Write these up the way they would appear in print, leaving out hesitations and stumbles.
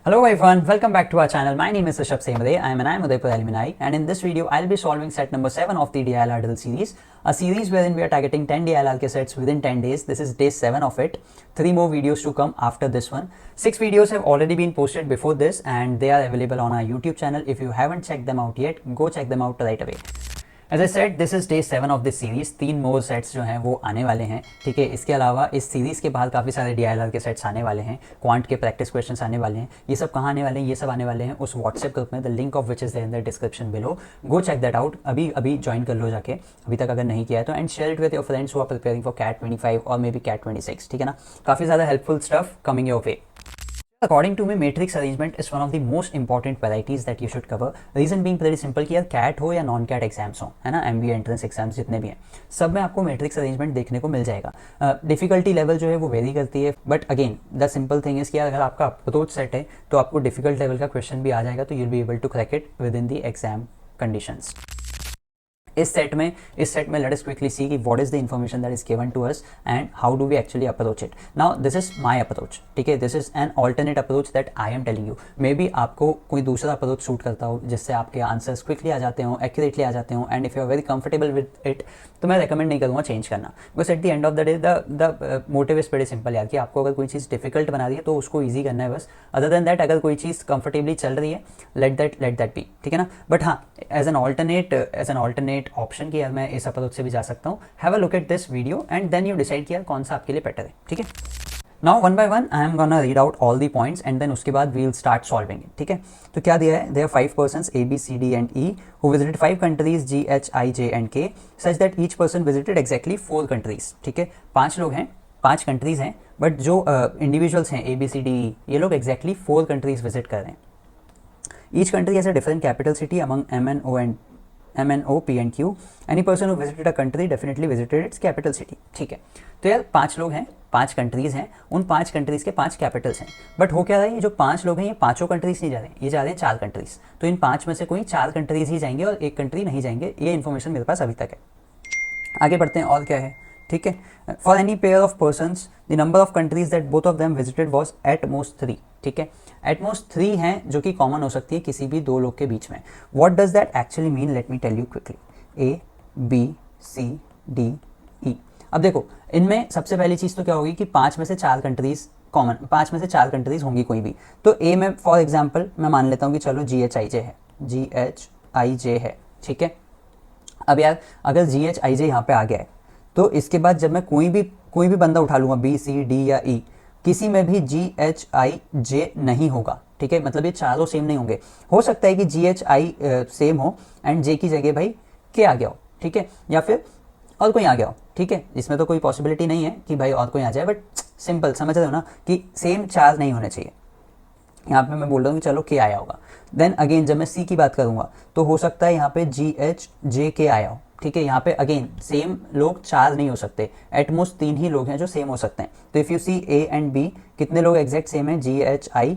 Hello everyone, welcome back to our channel. My name is Rishabh Semade. I am an IIM Udaipur alumni, and in this video I'll be solving set number 7 of the DILR drill series, a series wherein we are targeting 10 DILR sets within 10 days. This is day 7 of it. 3 more videos to come after this one. 6 videos have already been posted before this and they are available on our YouTube channel. If you haven't checked them out yet, go check them out right away. As I said, this is day 7 of this series. 3 more sets जो हैं वो आने वाले हैं, ठीक है. इसके अलावा इस सीरीज़ के बाद काफ़ी सारे DILR के सेट्स आने वाले हैं, क्वांट के प्रैक्टिस क्वेश्चंस आने वाले हैं. ये सब कहाँ आने वाले हैं? ये सब आने वाले हैं उस व्हाट्सएप ग्रुप में, the link of which is in the description below. Go check that out. अभी ज्वाइन कर लो जाके, अभी तक अगर नहीं किया है तो, and share it with your friends who are preparing for CAT 25 और मे बी कैट 26, ठीक है ना. काफ़ी ज़्यादा helpful stuff coming your way. According to me, matrix arrangement is one of the most important varieties that you should cover. Reason being pretty simple कि यार cat हो या नॉन कैट एग्जाम्स हो, है ना, MBA एंट्रेंस एग्जाम्स जितने भी हैं, सब में आपको मैट्रिक्स अरेंजमेंट देखने को मिल जाएगा. डिफिकल्टी लेवल जो है वो वेरी करती है, but again the simple thing is कि अगर आपका अप्रोच सेट है तो आपको डिफिकल्ट लेवल का क्वेश्चन भी आ जाएगा, तो you'll be able to crack it within the exam conditions. इस सेट में लेट अस क्विकली सी कि what is the information that is given to us and how do we actually approach it. Now this is my approach, ठीक है. This is an alternate approach that I am telling you. Maybe आपको कोई दूसरा approach suit करता हो जिससे आपके answers quickly आ जाते हो, एक्यूरेटली आ जाते हो, and if you are very comfortable with it तो मैं रिकमेंड नहीं करूँगा चेंज करना. Because at the end of the day the motive is very simple यार, कि आपको अगर कोई चीज़ डिफिकल्ट बना रही है तो उसको ईजी करना है बस. अदर देन दैट अगर कोई चीज़ कंफर्टेबली चल रही है, लेट दैट बी, ठीक है ना. बट हाँ, एज एन ऑल्टरनेट ऑप्शन कि यार मैं इस अप्रोच से भी जा सकता हूँ, have a look at this video and then you decide कि यार कौन सा आपके लिए बेटर है, ठीक है. Now one by one I am gonna read out all the points and then उसके बाद we will start solving it, ठीक है. तो क्या दिया है? There 5 persons A, B, C, D and E who visited 5 countries G, H, I, J and K such that each person visited exactly 4 countries, ठीक है. 5 लोग हैं, 5 कंट्रीज हैं, बट जो इंडिविजुअल्स हैं A, B, C, D, E, ये लोग exactly 4 countries visit कर रहे हैं. Each country has a different capital city among M, N, O, P and Q. Any person who visited a country definitely visited its capital city. ठीक है. तो यार 5 लोग हैं, 5 कंट्रीज हैं, उन 5 कंट्रीज के 5 कैपिटल्स हैं. बट हो क्या रहा है, ये जो 5 लोग हैं ये पाँचों कंट्रीज नहीं जा रहे हैं, ये जा रहे हैं 4 कंट्रीज. तो इन 5 में से कोई 4 कंट्रीज ही जाएंगे और 1 कंट्री नहीं जाएंगे. ये इन्फॉर्मेशन मेरे पास अभी तक है. आगे बढ़ते हैं, और क्या है, ठीक है. For any pair of persons the number of countries that both of them visited was at most 3, ठीक है. एट मोस्ट 3 हैं जो कि कॉमन हो सकती है किसी भी 2 लोग के बीच में. What does that actually mean? Let me tell you quickly. A, B, C, D, E. अब देखो, इनमें सबसे पहली चीज़ तो क्या होगी कि 5 में से 4 कंट्रीज कॉमन, 5 में से 4 कंट्रीज होंगी कोई भी. तो A में फॉर एग्जाम्पल मैं मान लेता हूँ कि चलो GHIJ है, GHIJ है, ठीक है. अब यार अगर GHIJ यहाँ पे आ गया है तो इसके बाद जब मैं कोई भी बंदा उठा लूँगा B, C, D या E, किसी में भी GHIJ नहीं होगा, ठीक है. मतलब ये चारों सेम नहीं होंगे. हो सकता है कि GHI सेम हो एंड J की जगह भाई K आ गया हो, ठीक है, या फिर और कोई आ गया हो, ठीक है. इसमें तो कोई पॉसिबिलिटी नहीं है कि भाई और कोई आ जाए, बट सिंपल समझ रहे हो ना कि सेम 4 नहीं होने चाहिए. यहाँ पे मैं बोल रहा हूँ कि चलो K आया होगा. देन अगेन जब मैं C की बात करूँगा तो हो सकता है यहाँ पे GHJK आया हो, ठीक है. यहाँ पे अगेन सेम लोग 4 नहीं हो सकते, एटमोस्ट 3 ही लोग हैं जो सेम हो सकते हैं. तो if you see A and B, कितने लोग एग्जैक्ट सेम है? GHI,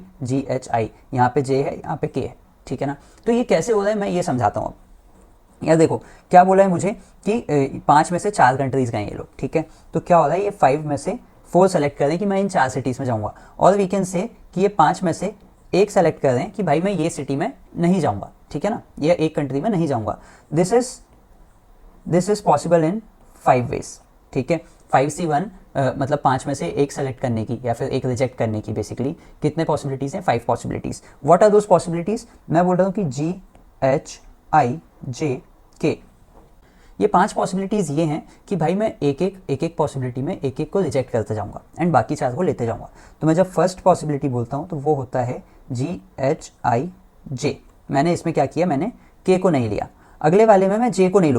यहाँ पे J है, यहाँ पे K है, ठीक है ना. तो ये कैसे हो रहा है मैं ये समझाता हूँ. यार देखो क्या बोला है मुझे कि 5 में से 4 कंट्रीज गए ये लोग, ठीक है. तो क्या हो रहा है, ये 5 में से 4 सेलेक्ट कर रहे हैं कि मैं इन 4 सिटीज़ में जाऊँगा, और वी कैन से कि ये 5 में से 1 सेलेक्ट कर रहे हैं कि भाई मैं ये सिटी में नहीं जाऊँगा, ठीक है ना, ये एक कंट्री में नहीं जाऊँगा. This is possible in 5 ways, ठीक है. 5C1 मतलब 5 में से 1 सेलेक्ट करने की या फिर 1 रिजेक्ट करने की. बेसिकली कितने पॉसिबिलिटीज़ हैं? 5 possibilities. What are those possibilities? मैं बोल रहा हूँ कि GHIJK, ये 5 पॉसिबिलिटीज़ ये हैं कि भाई मैं एक पॉसिबिलिटी में एक को रिजेक्ट करते जाऊंगा एंड बाकी 4 को लेते जाऊंगा. तो मैं जब फर्स्ट पॉसिबिलिटी बोलता हूँ तो वो होता है GHIJ. मैंने इसमें क्या किया, मैंने K को नहीं लिया. अगले वाले में मैं J को नहीं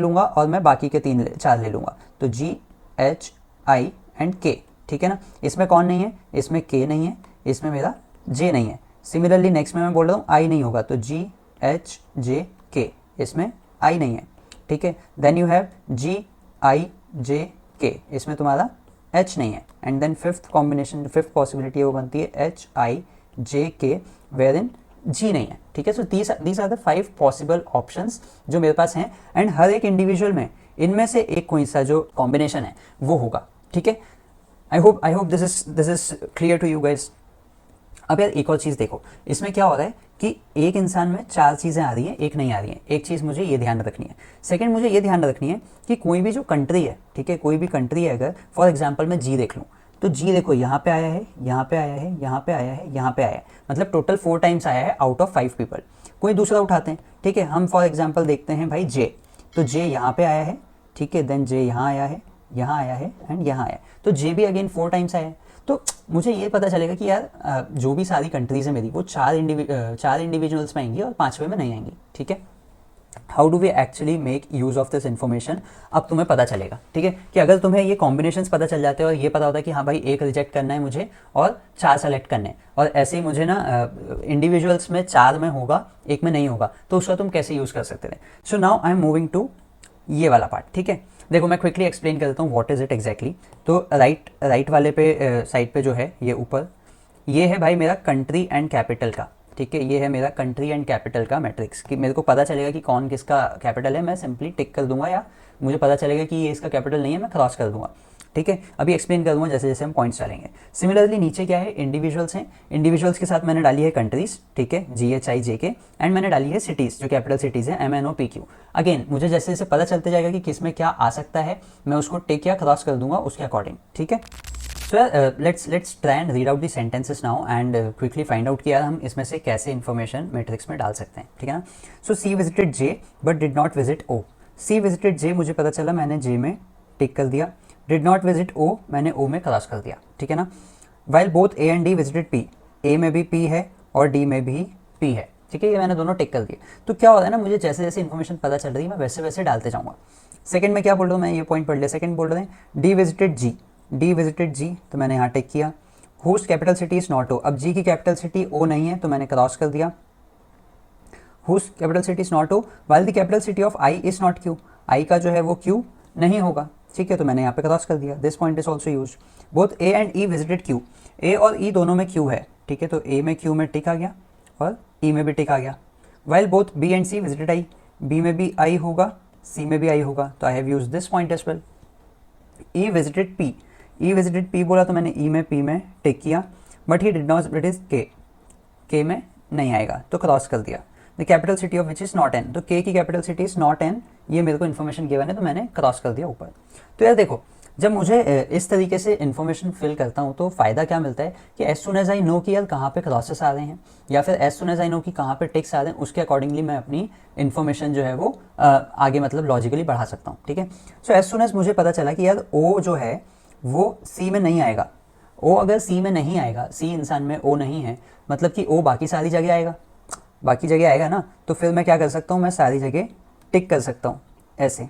लूँगा और मैं बाकी के 4 ले लूँगा. तो GHI एंड K, ठीक है ना. इसमें कौन नहीं है? इसमें K नहीं है, इसमें मेरा J नहीं है. सिमिलरली नेक्स्ट में मैं बोल रहा हूँ I नहीं होगा, तो GHJK, इसमें I नहीं है, ठीक है. देन यू हैव GIJK, इसमें तुम्हारा H नहीं है. एंड देन फिफ्थ पॉसिबिलिटी है वो बनती है HIJK वेयर इन G नहीं है, ठीक है. So these are the 5 possible options जो मेरे पास हैं, एंड हर एक इंडिविजुअल में इनमें से एक कोई सा जो कॉम्बिनेशन है वो होगा, ठीक है. I hope this is clear to you guys. अब यार एक और चीज़ देखो, इसमें क्या हो रहा है कि एक इंसान में 4 चीज़ें आ रही हैं, एक नहीं आ रही हैं। एक चीज़ मुझे ये ध्यान रखनी है। सेकंड मुझे ये ध्यान रखनी है कि कोई भी जो कंट्री है, ठीक है, कोई भी कंट्री है, अगर फॉर एग्जांपल मैं जी देख लूँ, तो जी देखो यहाँ पे आया है, यहाँ पे आया है, यहाँ पे आया है, यहाँ पे आया है, मतलब टोटल 4 टाइम्स आया है आउट ऑफ 5 पीपल। कोई दूसरा उठाते हैं, ठीक है, हम फॉर एग्जाम्पल देखते हैं भाई जे, तो जे यहाँ पे आया है, ठीक है, देन जे यहाँ आया है, यहाँ आया है एंड यहाँ आया है, तो जे भी अगेन 4 टाइम्स आया है। तो मुझे ये पता चलेगा कि यार जो भी सारी कंट्रीज है मेरी, वो 4 इंडिविजुअल्स में आएंगी और 5वें में नहीं आएंगी, ठीक है। How do we actually make use of this information, अब तुम्हें पता चलेगा, ठीक है, कि अगर तुम्हें ये कॉम्बिनेशंस पता चल जाते हैं और ये पता होता है कि हाँ भाई एक रिजेक्ट करना है मुझे और 4 सेलेक्ट करने हैं, और ऐसे ही मुझे ना इंडिविजुअल्स में 4 में होगा, एक में नहीं होगा, तो उसका तुम कैसे यूज़ कर सकते थे। So now I am moving to ये वाला पार्ट, ठीक है। देखो मैं क्विकली एक्सप्लेन कर देता हूँ व्हाट इज़ इट एग्जैक्टली। तो राइट वाले पे साइड पे जो है ये ऊपर, ये है भाई मेरा कंट्री एंड कैपिटल का, ठीक है, ये है मेरा कंट्री एंड कैपिटल का मैट्रिक्स, कि मेरे को पता चलेगा कि कौन किसका कैपिटल है, मैं सिंपली टिक कर दूंगा, या मुझे पता चलेगा कि ये इसका कैपिटल नहीं है, मैं क्रॉस कर दूंगा, ठीक है। अभी एक्सप्लेन कर दूंगा जैसे जैसे हम पॉइंट्स डालेंगे। सिमिलरली नीचे क्या है, इंडिविजुअल्स हैं, इंडिविजुअल्स के साथ मैंने डाली है कंट्रीज, ठीक है, GHIJK, एंड मैंने डाली है सिटीज़, जो कैपिटल सिटीज़ है MNOPQ। अगेन मुझे जैसे जैसे पता चलते जाएगा कि किस में क्या आ सकता है, मैं उसको टिक या क्रॉस कर दूंगा उसके अकॉर्डिंग, ठीक है। सो let's try and read out the sentences now and quickly find out कि यार हम इसमें से कैसे इन्फॉर्मेशन मैट्रिक्स में डाल सकते हैं, ठीक है ना। सो C visited J but did not visit O। C visited J मुझे पता चला, मैंने J में टिक कर दिया, did not visit O मैंने O में क्रॉस कर दिया, ठीक है ना। while both A and D visited P, A में भी P है और D में भी P है, ठीक है, ये मैंने दोनों टिक कर दिए। तो क्या होता है ना, मुझे जैसे जैसे इन्फॉर्मेशन पता चल रही है मैं वैसे वैसे डालते जाऊँगा। सेकंड में क्या बोल रहा हूँ मैं, ये पॉइंट पढ़ लिया। सेकंड बोल रहे हैं D visited G, D visited G, तो मैंने यहाँ टिक किया। Whose capital city is not O, अब जी की कैपिटल सिटी ओ नहीं है तो मैंने क्रॉस कर दिया। Whose capital city is not O while the capital city of I is not Q, I का जो है वो क्यू नहीं होगा, ठीक है, तो मैंने यहाँ पे क्रॉस कर दिया। This point is also use. Both A and E visited Q, A और ई दोनों में क्यू है, ठीक है, तो ए में क्यू में टिक आ गया और ई में भी टिक आ गया। While both B and C visited I, B में भी आई होगा, सी में भी आई होगा, तो I have use this point as well. E visited P, E visited P बोला तो मैंने ई में पी में टिक किया, but he did not visit is K, K में नहीं आएगा तो क्रॉस कर दिया। The capital city of which is not N, तो के की capital city is not N, ये मेरे को इन्फॉर्मेशन गिवन है तो मैंने क्रॉस कर दिया ऊपर। तो यार देखो, जब मुझे इस तरीके से इन्फॉर्मेशन फिल करता हूँ तो फ़ायदा क्या मिलता है कि as soon as I know कि यार कहाँ पे क्रॉसेस आ रहे हैं, या फिर as soon as I know कि कहाँ पे टिक्स आ रहे हैं, उसके अकॉर्डिंगली मैं अपनी इन्फॉर्मेशन जो है वो आगे मतलब लॉजिकली बढ़ा सकता हूँ, ठीक है। सो एज सुन एज मुझे पता चला कि यार ओ जो है वो सी में नहीं आएगा, ओ अगर सी में नहीं आएगा, सी इंसान में ओ नहीं है, मतलब कि ओ बाकी सारी जगह आएगा, बाकी जगह आएगा ना, तो फिर मैं क्या कर सकता हूँ, मैं सारी जगह टिक कर सकता हूँ ऐसे,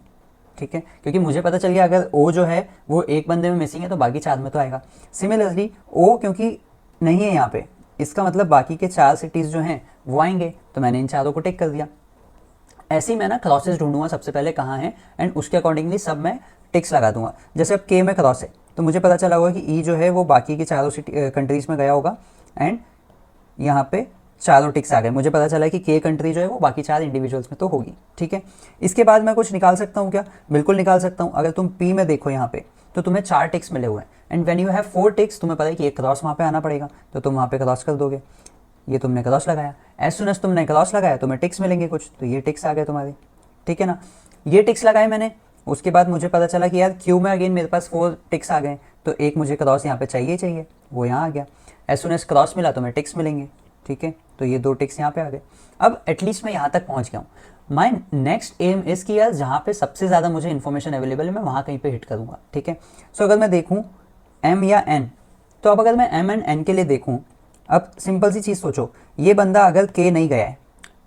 ठीक है, क्योंकि मुझे पता चल गया अगर ओ जो है वो एक बंदे में मिसिंग है तो बाकी 4 में तो आएगा। सिमिलरली ओ क्योंकि नहीं है यहाँ पे, इसका मतलब बाकी के 4 सिटीज़ जो हैं वो आएंगे, तो मैंने इन चारों को टिक कर दिया। ऐसे ही मैं ना क्रॉसेस ढूंढूंगा सबसे पहले कहाँ है, एंड उसके अकॉर्डिंगली सब मैं टिक्स लगा दूंगा। जैसे अब के में क्रॉस है तो मुझे पता चला होगा कि ई जो है वो बाकी की चारों कंट्रीज़ में गया होगा, एंड यहाँ पे चारों टिक्स आ गए। मुझे पता चला कि के कंट्री जो है वो बाकी 4 इंडिविजुअल्स में तो होगी, ठीक है। इसके बाद मैं कुछ निकाल सकता हूँ क्या, बिल्कुल निकाल सकता हूँ। अगर तुम पी में देखो यहाँ पे तो तुम्हें 4 टिक्स मिले हुए हैं, and when you have 4 ticks तुम्हें पता है कि एक क्रॉस वहाँ पे आना पड़ेगा, तो तुम वहाँ पे क्रॉस कर दोगे। ये तुमने क्रॉस लगाया, एज सुन एज तुमने क्रॉस लगाया तुम्हें टिक्स मिलेंगे कुछ, तो ये टिक्स आ गए तुम्हारे, ठीक है ना। ये टिक्स लगाए मैंने, उसके बाद मुझे पता चला कि यार क्यू में अगेन मेरे पास 4 टिक्स आ गए, तो एक मुझे क्रॉस यहाँ पे चाहिए, वो यहाँ आ गया। एज सुन एज क्रॉस मिला तो मैं टिक्स मिलेंगे, ठीक है, तो ये 2 टिक्स यहाँ पे आ गए। अब एटलीस्ट मैं यहाँ तक पहुँच गया हूँ। माई नेक्स्ट एम इज़ कि यार जहाँ पे सबसे ज़्यादा मुझे इन्फॉर्मेशन अवेलेबल है मैं वहाँ कहीं पे हिट करूँगा, ठीक है। सो अगर मैं देखूँ एम या एन, तो अब अगर मैं एम एंड एन के लिए देखूँ, अब सिंपल सी चीज़ सोचो, ये बंदा अगर के नहीं गया है,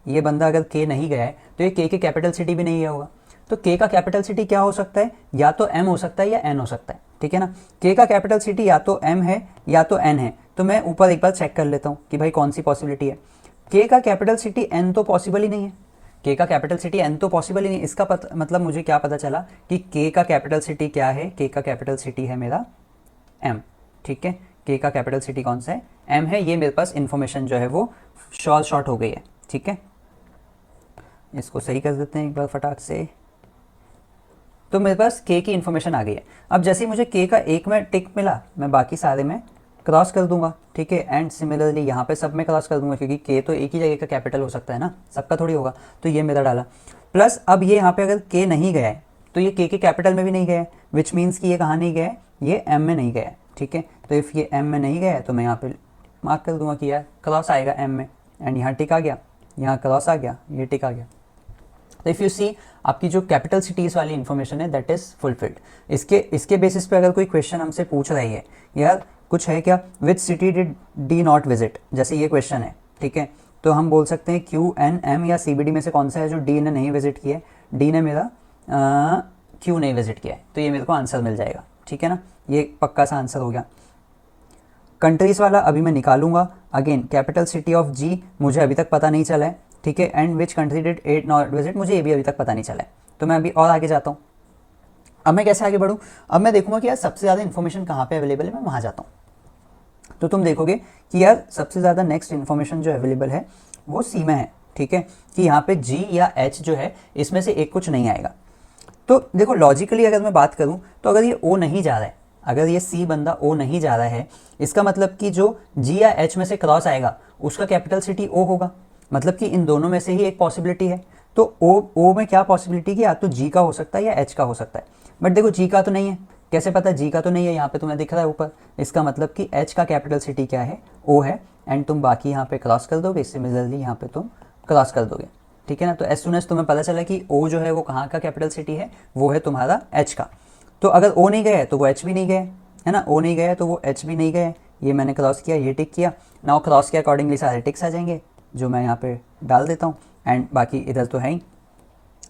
ये बंदा अगर के नहीं गया है तो ये के कैपिटल सिटी भी नहीं गया होगा, तो के का कैपिटल सिटी क्या हो सकता है, या तो एम हो सकता है या एन हो सकता है, ठीक है ना। के का कैपिटल सिटी या तो एम है या तो एन है, तो मैं ऊपर एक बार चेक कर लेता हूँ कि भाई कौन सी पॉसिबिलिटी है। के का कैपिटल सिटी एन तो पॉसिबल ही नहीं है, के का कैपिटल सिटी एन तो पॉसिबल ही नहीं। इसका मतलब मुझे क्या पता चला कि के का कैपिटल सिटी क्या है, के का कैपिटल सिटी है मेरा एम, ठीक है। के का कैपिटल सिटी कौन सा है, एम है। ये मेरे पास इन्फॉर्मेशन जो है वो शॉर्ट हो गई है, ठीक है। इसको सही कर देते हैं एक बार फटाक से, तो मेरे पास के की इन्फॉर्मेशन आ गई है। अब जैसे ही मुझे के का एक में टिक मिला, मैं बाकी सारे में क्रॉस कर दूंगा, ठीक है। एंड सिमिलरली यहाँ पे सब में क्रॉस कर दूंगा, क्योंकि के तो एक ही जगह का कैपिटल हो सकता है ना, सबका थोड़ी होगा। तो ये मेरा डाला, प्लस अब ये यहाँ पे अगर के नहीं गया है तो ये के कैपिटल में भी नहीं गया है, विच मीन्स कि ये कहाँ नहीं गया है, ये एम में नहीं गया है, ठीक है। तो इफ़ ये एम में नहीं गया है तो मैं यहाँ पे मार्क कर दूंगा कि यार क्रॉस आएगा एम में, एंड यहाँ टिक आ गया, यहाँ क्रॉस आ गया, ये टिक आ गया। तो इफ़ यू सी, आपकी जो कैपिटल सिटीज़ वाली इन्फॉर्मेशन है दैट इज़ फुलफिल्ड। इसके बेसिस पे अगर कोई क्वेश्चन हमसे पूछ रही है, यार कुछ है क्या, विच city did D not visit, जैसे ये क्वेश्चन है, ठीक है। तो हम बोल सकते हैं क्यू एन एम या CBD में से कौन सा है जो डी ने नहीं विजिट किया है। डी ने मेरा क्यू नहीं विजिट किया है, तो ये मेरे को आंसर मिल जाएगा, ठीक है ना। ये पक्का सा आंसर हो गया। कंट्रीज़ वाला अभी मैं निकालूंगा। अगेन कैपिटल सिटी ऑफ जी मुझे अभी तक पता नहीं चला है, ठीक है। And which country did it not visit, मुझे ये भी अभी तक पता नहीं चला है। तो मैं अभी और आगे जाता हूँ। अब मैं कैसे आगे बढ़ूँ, अब मैं देखूंगा कि यार सबसे ज़्यादा इन्फॉर्मेशन कहाँ पे अवेलेबल है, मैं वहाँ जाता हूँ। तो तुम देखोगे कि यार सबसे ज़्यादा नेक्स्ट इन्फॉर्मेशन जो अवेलेबल है वो सी में है, ठीक है। कि यहाँ पे जी या एच जो है इसमें से एक कुछ नहीं आएगा। तो देखो लॉजिकली अगर मैं बात करूँ तो अगर ये ओ नहीं जा रहा है, अगर ये सी बंदा ओ नहीं जा रहा है, इसका मतलब कि जो जी या एच में से क्रॉस आएगा उसका कैपिटल सिटी ओ होगा, मतलब कि इन दोनों में से ही एक पॉसिबिलिटी है। तो ओ में क्या पॉसिबिलिटी कि या तो जी का हो सकता है या एच का हो सकता है। बट देखो जी का तो नहीं है, कैसे पता, जी का तो नहीं है, यहाँ पे तुम्हें दिख रहा है ऊपर, इसका मतलब कि एच का कैपिटल सिटी क्या है, ओ है। एंड तुम बाकी यहाँ पे क्रॉस कर दोगे, सिमिलरली यहाँ पे तुम क्रॉस कर दोगे, ठीक है ना। तो एज सुन एज तुम्हें पता चला कि ओ जो है वो कहाँ का कैपिटल सिटी है, वो है तुम्हारा एच का। तो अगर ओ नहीं गया है तो वो एच भी नहीं गया है ना, ओ नहीं गया है तो वो एच भी नहीं गया है। ये मैंने क्रॉस किया, ये टिक किया, नाउ क्रॉस के अकॉर्डिंगली सारे टिक्स आ जाएंगे जो मैं यहाँ पे डाल देता हूँ। एंड बाकी इधर तो है ही।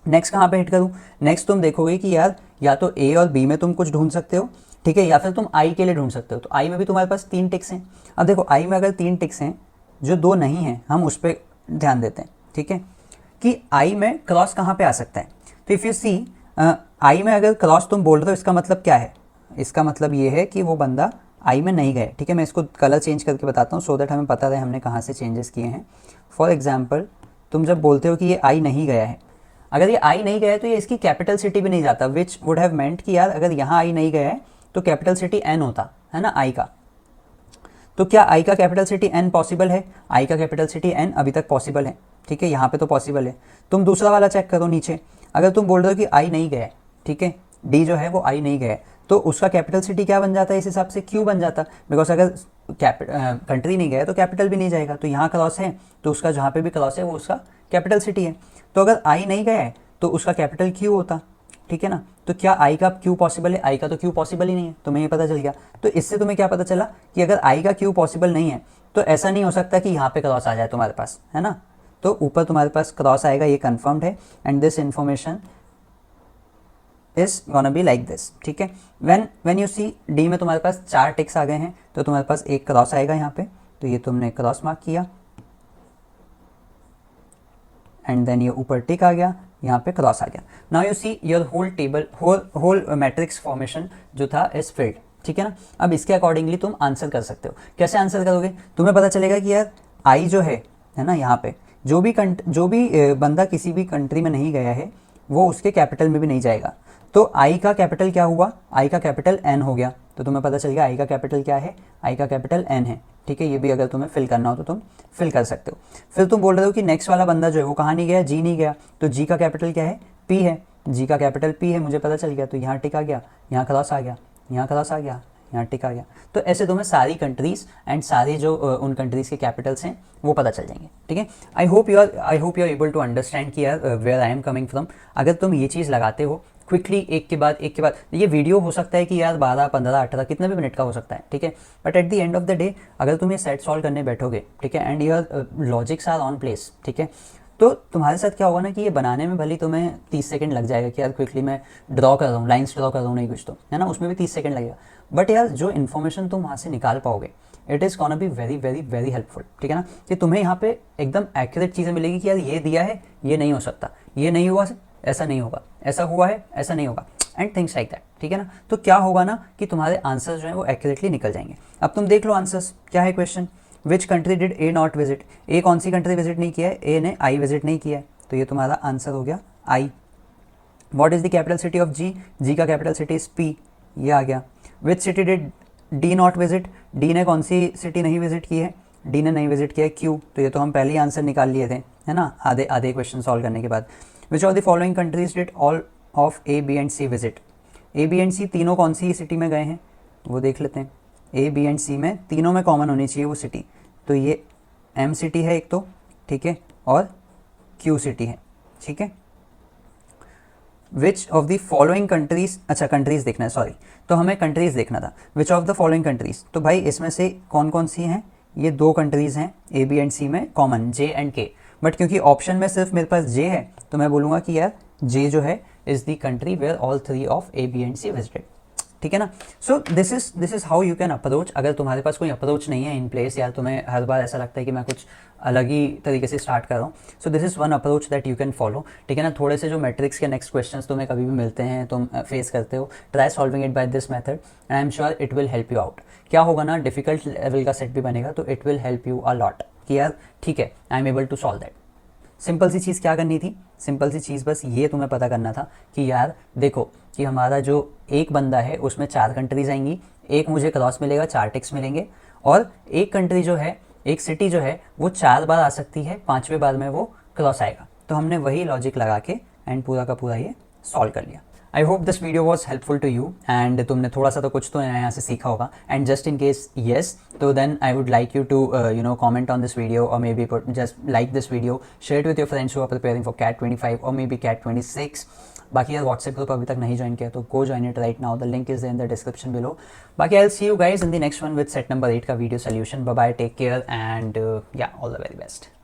नेक्स्ट कहाँ पे हिट करूँ, नेक्स्ट तुम देखोगे कि यार या तो ए और बी में तुम कुछ ढूंढ सकते हो, ठीक है, या फिर तुम आई के लिए ढूंढ सकते हो। तो आई में भी तुम्हारे पास 3 टिक्स हैं। अब देखो आई में अगर 3 टिक्स हैं, जो 2 नहीं हैं, हम उस पर ध्यान देते हैं, ठीक है, कि आई में क्रॉस कहाँ पे आ सकता है। तो इफ़ यू सी आई में अगर क्रॉस तुम बोल रहे हो, इसका मतलब क्या है, इसका मतलब ये है कि वो बंदा आई में नहीं गए, ठीक है। मैं इसको कलर चेंज करके बताता हूँ सो दैट हमें पता रहे हमने कहाँ से चेंजेस किए हैं। फॉर एग्जाम्पल तुम जब बोलते हो कि ये आई नहीं गया है, अगर ये आई नहीं गया है तो ये इसकी कैपिटल सिटी भी नहीं जाता, विच वुड हैव मेंट कि यार अगर यहाँ आई नहीं गया है तो कैपिटल सिटी एन होता है ना आई का। तो क्या आई का कैपिटल सिटी एन पॉसिबल है, आई का कैपिटल सिटी एन अभी तक पॉसिबल है, ठीक है, यहाँ पे तो पॉसिबल है। तुम दूसरा वाला चेक करो नीचे, अगर तुम बोल रहे हो कि आई नहीं गया है, ठीक है, डी जो है वो आई नहीं गया है, तो उसका कैपिटल सिटी क्या बन जाता है इस हिसाब से, क्यू बन जाता, बिकॉज अगर कंट्री नहीं गया तो कैपिटल भी नहीं जाएगा। तो यहाँ क्रॉस है तो उसका जहाँ पे भी क्रॉस है वो उसका कैपिटल सिटी है। तो अगर आई नहीं गया है तो उसका कैपिटल क्यू होता, ठीक है ना। तो क्या आई का क्यू पॉसिबल है, आई का तो क्यू पॉसिबल ही नहीं है, तुम्हें ये पता चल गया। तो इससे तुम्हें क्या पता चला कि अगर आई का क्यू पॉसिबल नहीं है तो ऐसा नहीं हो सकता कि यहाँ पे क्रॉस आ जाए तुम्हारे पास, है ना। तो ऊपर तुम्हारे पास क्रॉस आएगा, ये कंफर्म्ड है। And this information is gonna be like this, ठीक है। व्हेन यू सी डी में तुम्हारे पास 4 टिक्स आ गए हैं, तो तुम्हारे पास एक क्रॉस आएगा यहाँ पे, तो ये तुमने क्रॉस मार्क किया, एंड देन ये ऊपर टिक आ गया, यहाँ पे क्रॉस आ गया। Now you see your whole table, whole matrix formation जो था इज फिल्ड, ठीक है ना। अब इसके अकॉर्डिंगली तुम आंसर कर सकते हो। कैसे आंसर करोगे, तुम्हें पता चलेगा कि यार आई जो है ना, यहाँ पे जो भी बंदा किसी भी कंट्री में नहीं गया है वो उसके कैपिटल में भी नहीं जाएगा। तो आई का कैपिटल क्या हुआ, आई का कैपिटल एन हो गया। तो तुम्हें पता चल गया आई का कैपिटल क्या है, आई का कैपिटल एन है, ठीक है। ये भी अगर तुम्हें फिल करना हो तो तुम फिल कर सकते हो। फिर तुम बोल रहे हो कि नेक्स्ट वाला बंदा जो है वो कहाँ नहीं गया, जी नहीं गया, तो जी का कैपिटल क्या है, पी है, जी का कैपिटल पी है, मुझे पता चल गया। तो यहाँ टिक आ गया, यहाँ क्रॉस आ गया, यहाँ क्रॉस आ गया, यहाँ टिक आ गया। तो ऐसे तुम्हें सारी कंट्रीज़ एंड सारे जो उन कंट्रीज़ के कैपिटल्स हैं वो पता चल जाएंगे, ठीक है। I hope you are able to understand कि यार where I am coming from. अगर तुम ये चीज़ लगाते हो क्विकली एक के बाद ये वीडियो हो सकता है कि यार 12, 15, 18 कितने भी मिनट का हो सकता है, ठीक है। But at the end of the day अगर तुम ये सेट सॉल्व करने बैठोगे, ठीक है, and your logics are on place, ठीक है, तो तुम्हारे साथ क्या होगा ना कि ये बनाने में भले तुम्हें 30 सेकंड लग जाएगा कि यार क्विकली मैं ड्रॉ कर रहा हूँ, लाइन्स ड्रॉ कर रहा हूँ, नहीं कुछ तो, है ना, उसमें भी 30 सेकंड लगेगा। बट यार जो इन्फॉर्मेशन तुम वहाँ से निकाल पाओगे it is gonna be very very very helpful, ठीक है ना। कि तुम्हें यहाँ पे एकदम एक्यूरेट चीज़ें मिलेगी कि यार ये दिया है, ये नहीं हो सकता, ये नहीं हुआ, ऐसा नहीं होगा, ऐसा हुआ है, ऐसा नहीं होगा, एंड थिंग्स लाइक दैट, ठीक है ना। तो क्या होगा ना कि तुम्हारे आंसर्स जो हैं वो एक्यूरेटली निकल जाएंगे। अब तुम देख लो आंसर्स क्या है question, which country did A not visit, A कौन सी कंट्री विजिट नहीं किया है, ए ने आई विजिट नहीं किया है, तो ये तुम्हारा आंसर हो गया I. What is the capital city of G, G का कैपिटल सिटी इज पी, ये आ गया। Which city did D not visit, D ने कौन सी सिटी नहीं विजिट की है, डी ने नहीं विजिट किया है क्यू, तो ये तो हम पहले ही आंसर निकाल लिए थे, है ना, आधे आधे क्वेश्चन सॉल्व करने के बाद। Which of the following countries did all of A B and C visit, A B and C तीनों कौन सी सिटी में गए हैं वो देख लेते हैं। ए बी एंड सी में तीनों में कॉमन होनी चाहिए वो सिटी, तो ये एम सिटी है एक तो, ठीक है, और क्यू सिटी है, ठीक है। विच ऑफ द फॉलोइंग कंट्रीज, अच्छा कंट्रीज देखना है, सॉरी, तो हमें कंट्रीज देखना था। विच ऑफ द फॉलोइंग कंट्रीज, तो भाई इसमें से कौन कौन सी हैं, ये दो कंट्रीज हैं ए बी एंड सी में कॉमन, जे एंड के, बट क्योंकि ऑप्शन में सिर्फ मेरे पास जे है तो मैं बोलूँगा कि यार जे जो है is the country where all three of A B and C visited, ठीक है ना। So this is how you can approach. अगर तुम्हारे पास कोई अप्रोच नहीं है इन प्लेस, या तुम्हें हर बार ऐसा लगता है कि मैं कुछ अलग ही तरीके से स्टार्ट कर रहा हूँ, so this is one approach that you can follow, ठीक है ना। थोड़े से जो मैट्रिक्स के नेक्स्ट क्वेश्चंस तुम्हें कभी भी मिलते हैं, तुम फेस करते हो, try solving it by this method and I am sure it will help you out. क्या होगा ना, डिफिकल्ट लेवल का सेट भी बनेगा तो it will help you a lot कि यार ठीक है, I am able to solve that. Simple सी चीज़ क्या करनी थी, सिंपल सी चीज़ बस ये तुम्हें पता करना था कि यार देखो कि हमारा जो एक बंदा है उसमें 4 कंट्रीज आएंगी, एक मुझे क्रॉस मिलेगा, 4 टिक्स मिलेंगे, और एक कंट्री जो है, एक सिटी जो है वो 4 बार आ सकती है, 5वें बार में वो क्रॉस आएगा। तो हमने वही लॉजिक लगा के एंड पूरा का पूरा ये सॉल्व कर लिया। I hope this video was helpful to you and तुमने थोड़ा सा तो कुछ तो यहाँ से सीखा होगा। And just in case yes, तो then I would like you to comment on this video और maybe just like this video, share it with your friends who are preparing for CAT 25 और may be cat 26। बाकी यार WhatsApp group अभी तक नहीं join किया तो go join it right now, the link is in the description below. बाकी I will see you guys in the next one with set number 8 का video solution. Bye bye, take care and yeah all the very best.